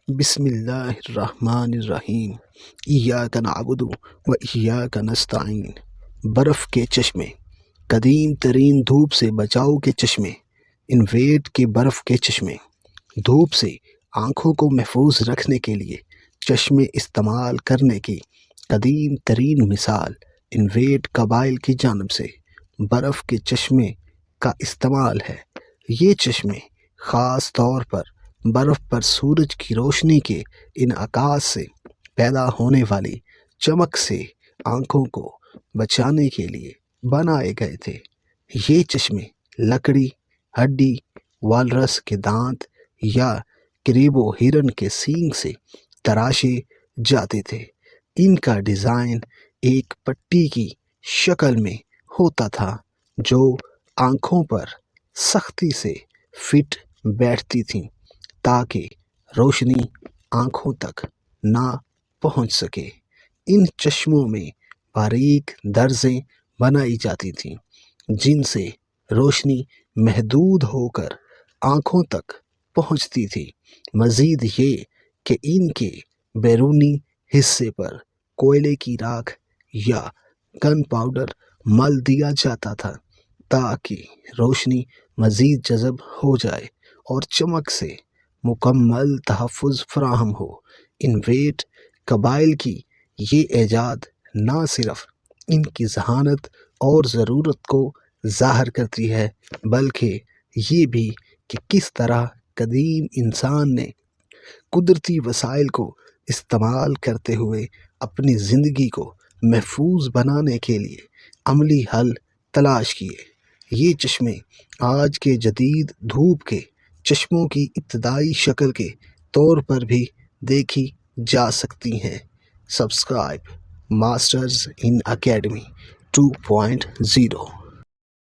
بسم اللہ الرحمن الرحیم ایاک نعبد و ایاک نستعین۔ برف کے چشمے، قدیم ترین دھوپ سے بچاؤ کے چشمے، انویٹ کے برف کے چشمے۔ دھوپ سے آنکھوں کو محفوظ رکھنے کے لیے چشمے استعمال کرنے کی قدیم ترین مثال انویٹ قبائل کی جانب سے برف کے چشمے کا استعمال ہے۔ یہ چشمے خاص طور پر برف پر سورج کی روشنی کے انعکاس سے پیدا ہونے والی چمک سے آنکھوں کو بچانے کے لیے بنائے گئے تھے۔ یہ چشمے لکڑی، ہڈی، والرس کے دانت یا کریبو ہرن کے سینگ سے تراشے جاتے تھے۔ ان کا ڈیزائن ایک پٹی کی شکل میں ہوتا تھا جو آنکھوں پر سختی سے فٹ بیٹھتی تھی تاکہ روشنی آنکھوں تک نہ پہنچ سکے۔ ان چشموں میں باریک درزیں بنائی جاتی تھیں جن سے روشنی محدود ہو کر آنکھوں تک پہنچتی تھی۔ مزید یہ کہ ان کے بیرونی حصے پر کوئلے کی راکھ یا گن پاؤڈر مل دیا جاتا تھا تاکہ روشنی مزید جذب ہو جائے اور چمک سے مکمل تحفظ فراہم ہو۔ انویٹ قبائل کی یہ ایجاد نہ صرف ان کی ذہانت اور ضرورت کو ظاہر کرتی ہے بلکہ یہ بھی کہ کس طرح قدیم انسان نے قدرتی وسائل کو استعمال کرتے ہوئے اپنی زندگی کو محفوظ بنانے کے لیے عملی حل تلاش کیے۔ یہ چشمے آج کے جدید دھوپ کے چشموں کی ابتدائی شکل کے طور پر بھی دیکھی جا سکتی ہیں۔ Subscribe masters in academy 2.0